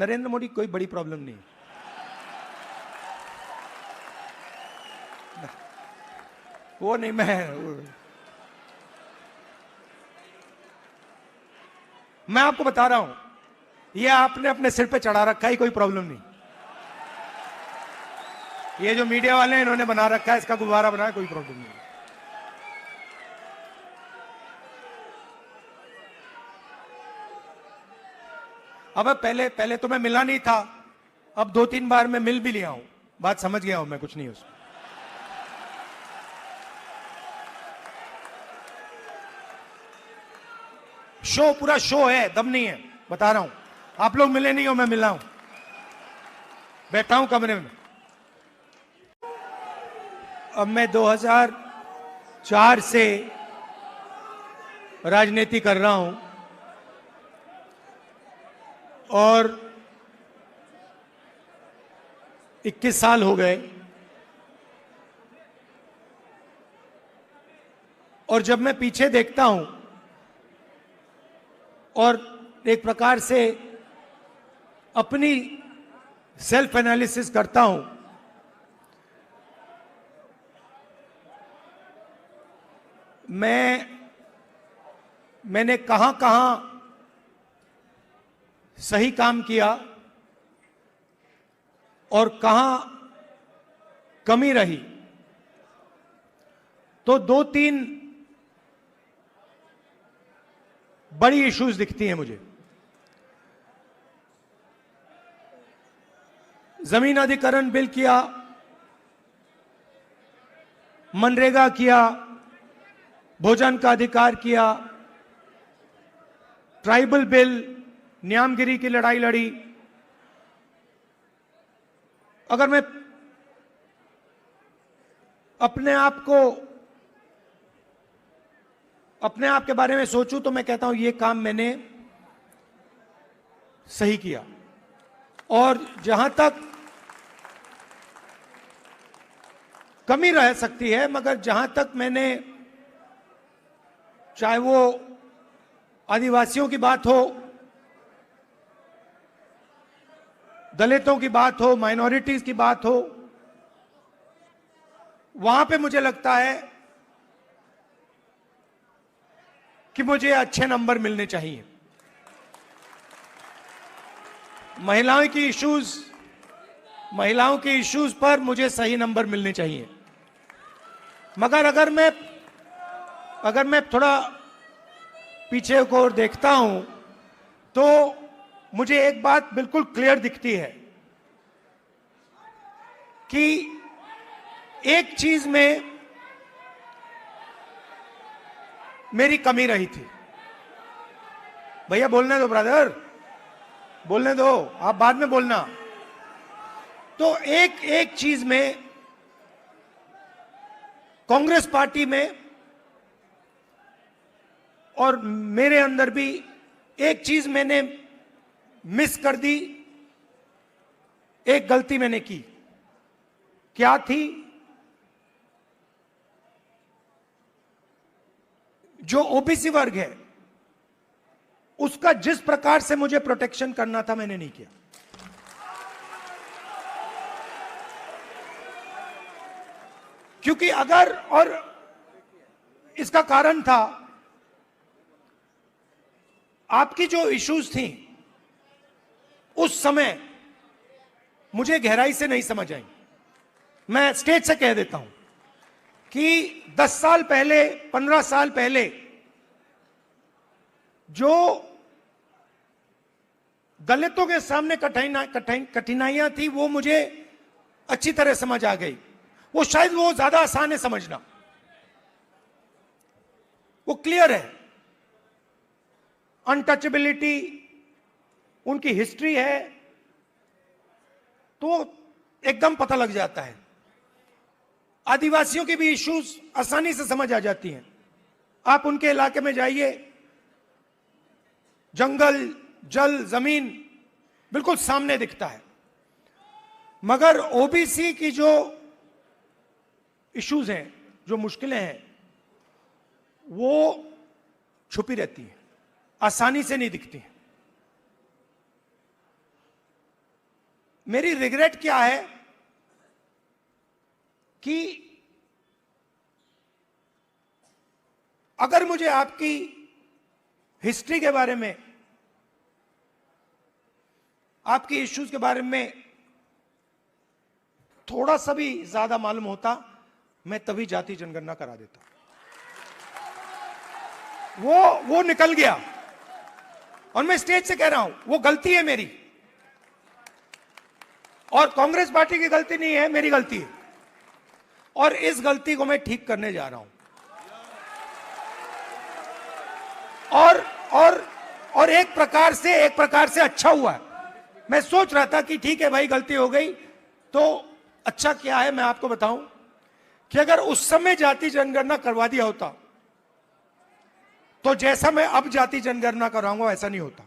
नरेंद्र मोदी कोई बड़ी प्रॉब्लम नहीं। वो नहीं, मैं आपको बता रहा हूं, ये आपने अपने सिर पे चढ़ा रखा है, कोई प्रॉब्लम नहीं। ये जो मीडिया वाले हैं इन्होंने बना रखा है, इसका गुब्बारा बनाया, कोई प्रॉब्लम नहीं। अब पहले तो मैं मिला नहीं था, अब 2-3 बार मैं मिल भी लिया हूं, बात समझ गया हूं मैं, कुछ नहीं उसमें। शो पूरा शो है, दम नहीं है, बता रहा हूं। आप लोग मिले नहीं हो, मैं मिला हूं, बैठा हूं कमरे में। अब मैं 2004 से राजनीति कर रहा हूं और 21 साल हो गए। और जब मैं पीछे देखता हूं और एक प्रकार से अपनी सेल्फ एनालिसिस करता हूं, मैंने कहां सही काम किया और कहां कमी रही, तो 2-3 बड़ी इश्यूज दिखती हैं मुझे। जमीन अधिग्रहण बिल किया, मनरेगा किया, भोजन का अधिकार किया, ट्राइबल बिल, न्यामगिरी की लड़ाई लड़ी। अगर मैं अपने आप के बारे में सोचूं तो मैं कहता हूं ये काम मैंने सही किया। और जहां तक कमी रह सकती है, मगर जहां तक मैंने, चाहे वो आदिवासियों की बात हो, दलितों की बात हो, माइनॉरिटीज की बात हो, वहां पे मुझे लगता है कि मुझे अच्छे नंबर मिलने चाहिए। महिलाओं की इश्यूज पर मुझे सही नंबर मिलने चाहिए। मगर अगर मैं थोड़ा पीछे को देखता हूं तो मुझे एक बात बिल्कुल क्लियर दिखती है कि एक चीज में मेरी कमी रही थी। भैया बोलने दो, ब्रदर बोलने दो, आप बाद में बोलना। तो एक चीज में कांग्रेस पार्टी में और मेरे अंदर भी एक चीज मैंने मिस कर दी, एक गलती मैंने की। क्या थी? जो ओबीसी वर्ग है उसका जिस प्रकार से मुझे प्रोटेक्शन करना था मैंने नहीं किया। क्योंकि अगर, और इसका कारण था आपकी जो इश्यूज थी उस समय मुझे गहराई से नहीं समझ आई। मैं स्टेज से कह देता हूं कि 10 साल पहले, 15 साल पहले जो दलितों के सामने कठिनाइयां थी वो मुझे अच्छी तरह समझ आ गई। वो शायद वो ज्यादा आसान है समझना, वो क्लियर है। अनटचेबिलिटी, उनकी हिस्ट्री है तो एकदम पता लग जाता है। आदिवासियों की भी इश्यूज आसानी से समझ आ जाती हैं। आप उनके इलाके में जाइए, जंगल, जल, जमीन बिल्कुल सामने दिखता है। मगर ओबीसी की जो इश्यूज हैं, जो मुश्किलें हैं, वो छुपी रहती हैं, आसानी से नहीं दिखती हैं। मेरी रिग्रेट क्या है कि अगर मुझे आपकी हिस्ट्री के बारे में, आपकी इश्यूज के बारे में थोड़ा सा भी ज्यादा मालूम होता, मैं तभी जाति जनगणना करा देता। वो निकल गया, और मैं स्टेज से कह रहा हूं वो गलती है मेरी, और कांग्रेस पार्टी की गलती नहीं है, मेरी गलती है, और इस गलती को मैं ठीक करने जा रहा हूं। और एक प्रकार से अच्छा हुआ है। मैं सोच रहा था कि ठीक है भाई, गलती हो गई, तो अच्छा क्या है मैं आपको बताऊं कि अगर उस समय जाति जनगणना करवा दिया होता तो जैसा मैं अब जाति जनगणना कराऊंगा वैसा नहीं होता।